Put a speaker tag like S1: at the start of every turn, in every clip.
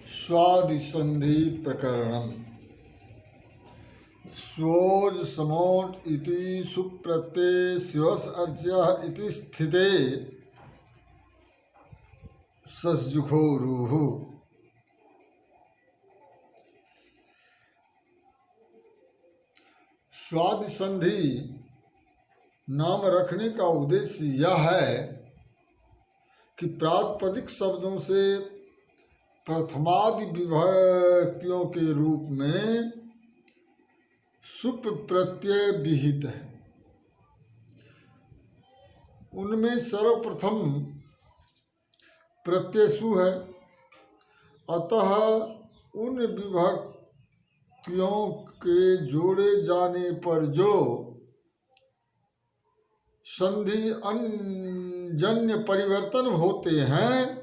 S1: स्वादिसन्धि प्रकरणम्। स्वोज समोट इति सुप्रत्यय स्यस् अर्च्यः इति स्थिते सस्जुखो रूः। स्वादिसंधि नाम रखने का उद्देश्य यह है कि प्रातिपदिक शब्दों से प्रथमादि विभक्तियों के रूप में सुप प्रत्यय विहित है। उनमें सर्वप्रथम प्रत्यय सु है। अतः उन विभक्तियों के जोड़े जाने पर जो संधि अंजन्य परिवर्तन होते हैं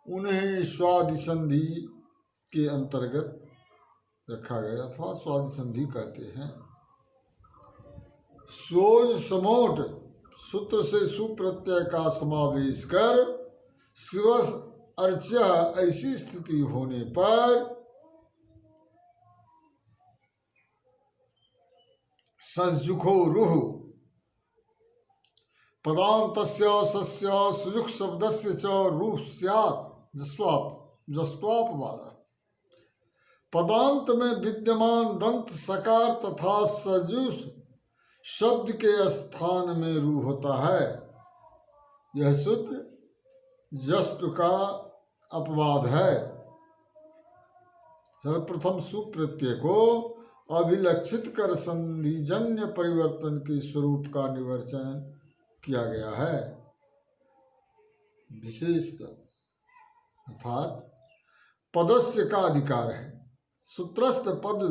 S1: उन्हें स्वादिसंधि के अंतर्गत रखा गया अथवा स्वादिसंधि कहते हैं। सोज समोट सूत्र से सुप्रत्यय का समावेश कर शिवस अर्च्या ऐसी स्थिति होने पर सस्जुखो रूह पदान्तस्य सस्य सुजुख शब्दस्य च रूह स्यात् जस्त्वापवादः। पदांत में विद्यमान दंत सकार तथा सजुष शब्द के स्थान में रू होता है। यह सूत्र जस्तु का अपवाद है। सर्वप्रथम सुप्रत्यय को अभिलक्षित कर संधिजन्य परिवर्तन के स्वरूप का निवर्चन किया गया है। विशेषतः अर्थात पदस्य का अधिकार है। सूत्रस्थ पद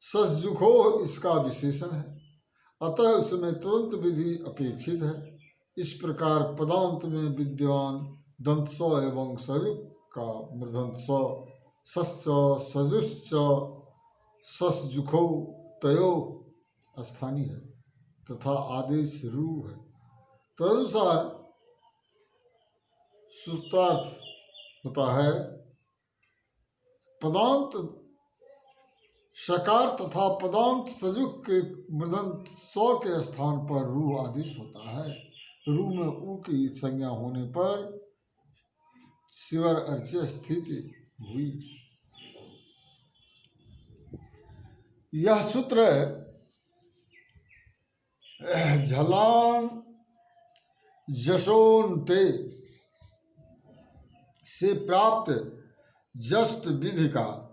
S1: सस्जुखो इसका विशेषण है, अतः उसमें तुरंत विधि अपेक्षित है। इस प्रकार पदांत में विद्यमान दंत स एवं सयुक्त का मूर्धन्य स सश्च सजुश्च सस्जुखो तयो स्थानीय है तथा आदेश रू है। तदनुसार सूत्रार्थ होता है पदांत शकार तथा पदांत सजुक के मूर्धन्य स के स्थान पर रू आदेश होता है। रू में ऊ की संज्ञा होने पर शिवर अर्च्य स्थिति हुई। यह सूत्र झलान जशोन्ते से प्राप्त जस्त विधि का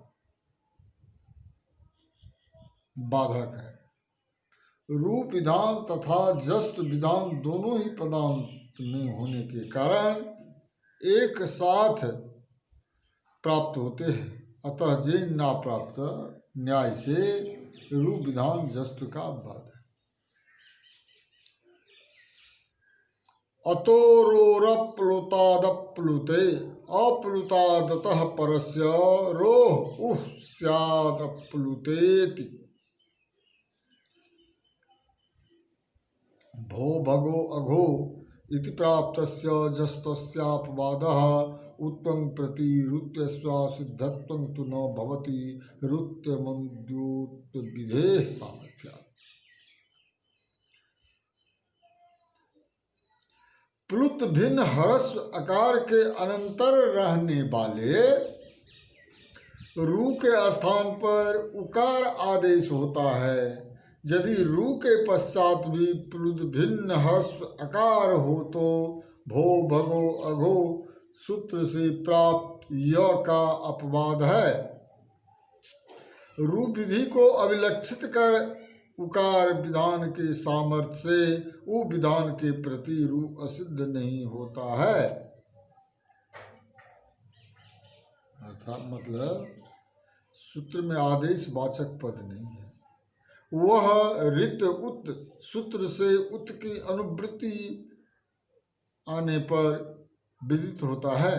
S1: बाधक है। रूप विधान तथा जस्त विधान दोनों ही पदांत में होने के कारण एक साथ प्राप्त होते हैं। अतः जिन ना प्राप्त न्याय से रूप विधान जस्त का बाध है। अतोरोरप्लुतादप्लुते अप्लुतादतः परस्य रोह उह स्यादप्लुतेति भो भगो अघो इति प्राप्तस्य जस्तस्यापवादः उत्तम प्रति रुत्यस्वा सिद्धत्वं तु न भवति रुत्यमुद्योत विधेः सामर्थ्यात्। प्लुत भिन्न ह्रस्व आकार के अनंतर रहने वाले रू के स्थान पर उकार आदेश होता है। यदि रू के पश्चात भी प्लुत भिन्न ह्रस्व आकार हो तो भो भगो अघो सूत्र से प्राप्त य का अपवाद है। रू विधि को अभिलक्षित कर उकार विधान के सामर्थ्य से उ विधान के प्रति रू असिद्ध नहीं होता है। अर्थात मतलब सूत्र में आदेश वाचक पद नहीं है। वह रित उत सूत्र से उत की अनुवृत्ति आने पर विदित होता है।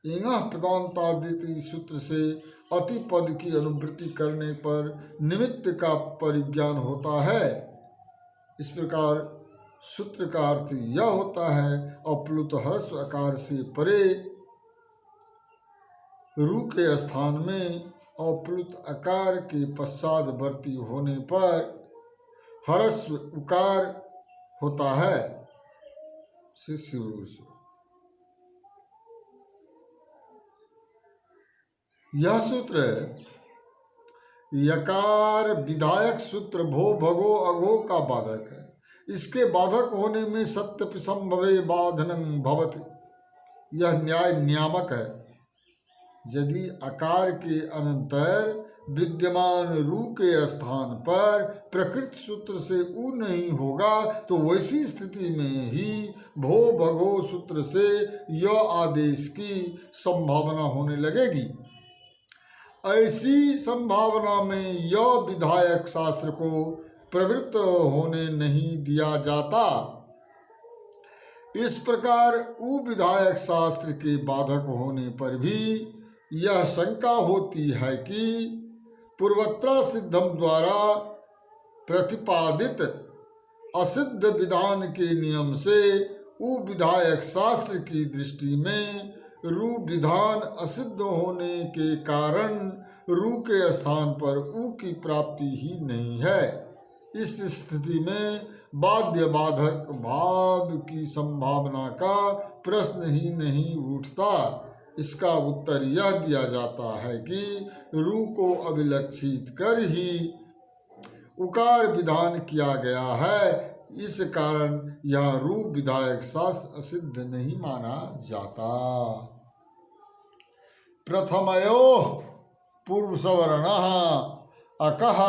S1: इंगः पदांतादिति सूत्र से अति पद की अनुवृत्ति करने पर निमित्त का परिज्ञान होता है। इस प्रकार सूत्र का अर्थ यह होता है अप्लुत ह्रस्व आकार से परे रू के स्थान में अप्लुत अकार के पश्चादवर्ती होने पर हरस्व उकार होता है। शिष्य यह सूत्र यकार विधायक सूत्र भो भगो अघो का बाधक है। इसके बाधक होने में सत्य संभवे बाधनं भवति यह न्याय नियामक है। यदि अकार के अनंतर विद्यमान रू के स्थान पर प्रकृत सूत्र से उ नहीं होगा तो वैसी स्थिति में ही भो भगो सूत्र से य आदेश की संभावना होने लगेगी। ऐसी संभावना में य विधायक शास्त्र को प्रवृत्त होने नहीं दिया जाता। इस प्रकार उ विधायक शास्त्र के बाधक होने पर भी यह शंका होती है कि पूर्वत्र सिद्धम द्वारा प्रतिपादित असिद्ध विधान के नियम से उ विधायक शास्त्र की दृष्टि में रू विधान असिद्ध होने के कारण रू के स्थान पर उ की प्राप्ति ही नहीं है। इस स्थिति में बाध्य बाधक भाव की संभावना का प्रश्न ही नहीं उठता। इसका उत्तर यह दिया जाता है कि रू को अभिलक्षित कर ही उकार विधान किया गया है। इस कारण यह रू विधायक शास्त्र असिद्ध नहीं माना जाता। प्रथमयोः पूर्व सवर्णः अकः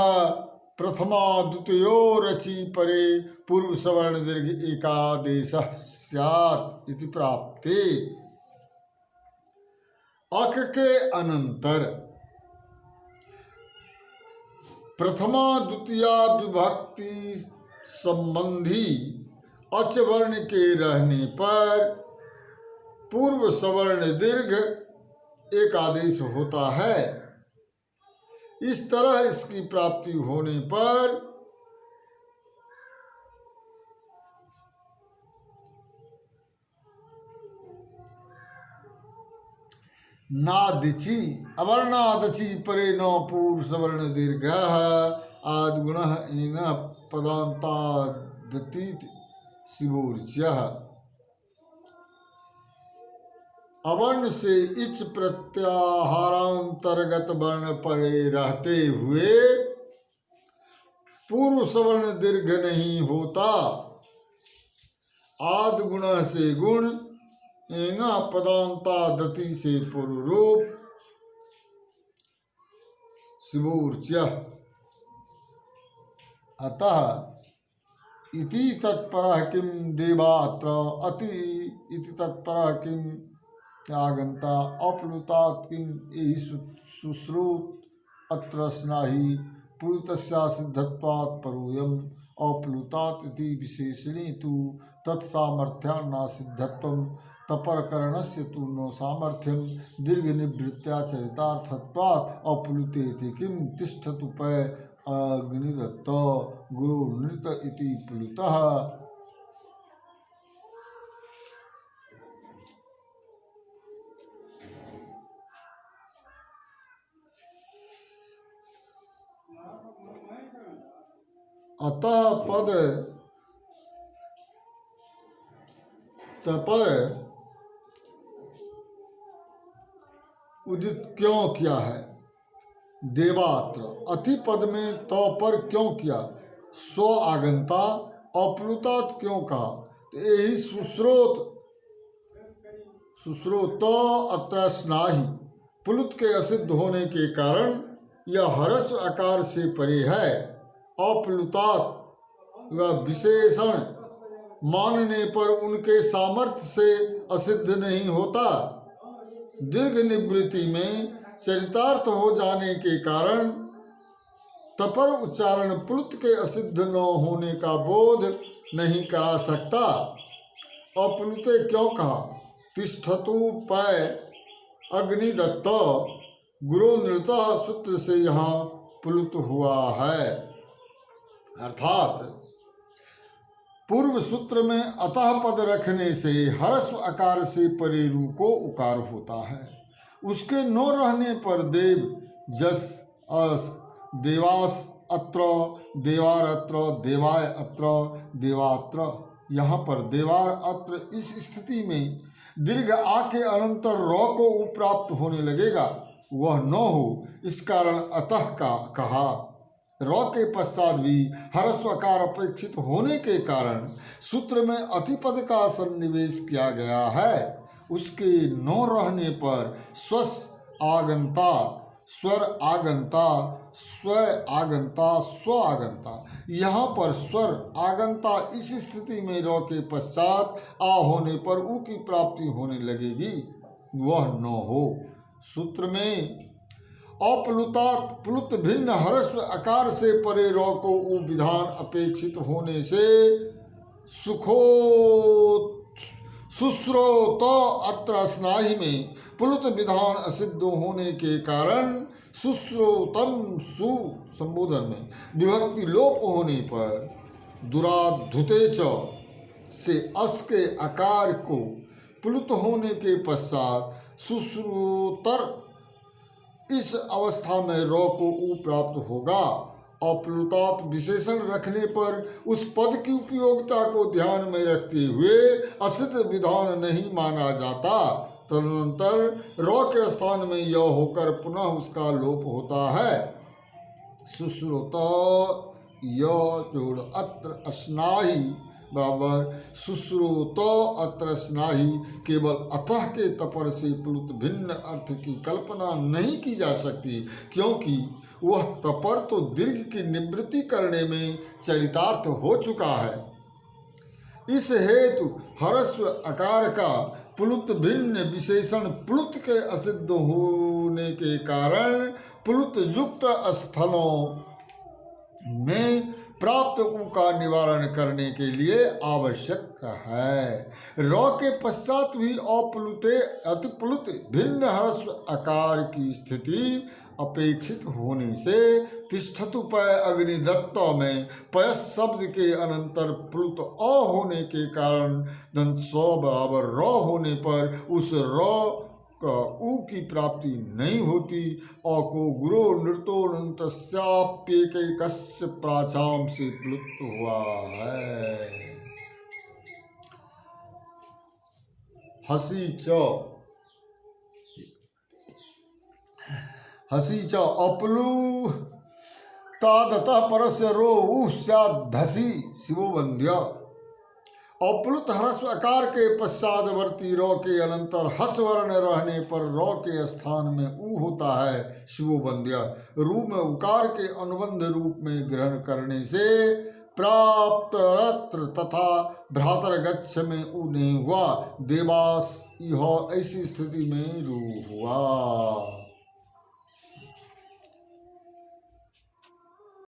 S1: प्रथमा द्वितीयो रचि परे पूर्व सवर्ण दीर्घ एकादेशः स्यात् इति प्राप्ते। अक के अनंतर प्रथमा द्वितीया विभक्ति संबंधी अच वर्ण के रहने पर पूर्व सवर्ण दीर्घ एक आदेश होता है। इस तरह इसकी प्राप्ति होने पर नादिचि अवर्णादचि परे न पूर्व सवर्ण दीर्घ आद्गुण इंग पदांतादति शिवोर्च्य। अवर्ण से इच प्रत्याहारांतर्गत वर्ण परे रहते हुए पूर्व सवर्ण दीर्घ नहीं होता। आद गुण से गुण एंगा पदांतादति से पूर्व रूप शिवोर्च्य। अतः इति तत्परः किम देवात्र अति इति तत्परः किम आगंता अप्लुतात् किम एहि शुश्रुत अत्र स्नाहि पुरुतस्या सिद्धत्वात् परोयम् अप्लुतात् इति विशेषणे तु तत्सामर्थ्यान्न सिद्धत्वम् तपरकरणस्य तु नो सामर्थ्यं दीर्घ निवृत्त्या चरितार्थत्वात् अप्लुतेति किम तिष्ठतु पै अग्निदत्त गुरु नृत इति प्लुतः। अतः पद तपर उदित क्यों किया है? देवात्र अति पद में तो पर क्यों किया? स्व आगंता अप्लुतात क्यों कहा? यही सुश्रोत अत्र स्नाहि प्लुत के असिद्ध होने के कारण यह हरस्व आकार से परे है। अप्लुतात वह विशेषण मानने पर उनके सामर्थ्य से असिद्ध नहीं होता। दीर्घ निवृत्ति में चरितार्थ हो जाने के कारण तपर उच्चारण प्लुत के असिद्ध न होने का बोध नहीं करा सकता। अप्लुते क्यों कहा? तिष्ठतु पै अग्निदत्त गुरु नृतः सूत्र से यहाँ प्लुत हुआ है। अर्थात पूर्व सूत्र में अतः पद रखने से हरस्व आकार से परे रू को उकार होता है। उसके न रहने पर देव जस अस देवास अत्र देवार अत्र देवाय अत्र देवात्र। यहाँ पर देवार अत्र इस स्थिति में दीर्घ आ के अनंतर रौ को उ प्राप्त होने लगेगा, वह न हो इस कारण अतः का कहा। रौ के पश्चात भी हरस्वकार अपेक्षित होने के कारण सूत्र में अतिपद का सन्निवेश किया गया है। उसके न रहने पर स्वस आगंता स्वर आगंता स्व आगंता स्व आगंता। यहाँ पर स्वर आगंता इस स्थिति में रौ के पश्चात आ होने पर उ की प्राप्ति होने लगेगी, वह न हो। सूत्र में अप्लुतात प्लुत भिन्न हरस्व आकार से परे रौ को उ विधान अपेक्षित होने से सुखो सुश्रोत अत्र स्नाही में प्लुत विधान असिद्ध होने के कारण सुश्रोतम सु संबोधन में विभक्ति लोप होने पर दुराधुते च से अस के आकार को प्लुत होने के पश्चात सुश्रोतर इस अवस्था में रौ को उ प्राप्त होगा। अप्लुतात विशेषण रखने पर उस पद की उपयोगिता को ध्यान में रखते हुए असिद्ध विधान नहीं माना जाता। तदनंतर रौ के स्थान में य होकर पुनः उसका लोप होता है। सुश्रुत य जोड़ अत्र अस्नाही बराबर सुश्रुत अत्र स्नाही। केवल अतः के तपर से प्लुत भिन्न अर्थ की कल्पना नहीं की जा सकती, क्योंकि वह तपर तो दीर्घ की निवृत्ति करने में चरितार्थ हो चुका है। इस हेतु हरस्व आकार का प्लुत भिन्न विशेषण प्लुत के असिद्ध होने के कारण प्लुत युक्त स्थलों में प्राप्त उ का निवारण करने के लिए आवश्यक है। रौ के पश्चात भी अप्लुते अतिप्लुत भिन्न हरस्व आकार की स्थिति अपेक्षित होने से तिष्ठतु पय अग्निदत्त में पयस शब्द के अनंतर प्लुत अ होने के कारण दंत सौ बराबर रौ होने पर उस रौ का उ की प्राप्ति नहीं होती। अ को गुरो नृतोऽनन्तस्याप्येकैकस्य प्राचाम से प्लुत हुआ है। हसी च अप्लु तादतः परस्य रो उ स्याद्धसी शिवो वंद्य। अप्लुत हरस्व आकार के पश्चातवर्ती रौ के अनंतर हस वर्ण रहने पर रौ के स्थान में उ होता है शिवो वंद्य। रूप में उकार के अनुबंध रूप में ग्रहण करने से प्राप्त रत्र तथा भ्रातर गच्छ में उ नहीं हुआ। देवास यह ऐसी स्थिति में रू हुआ।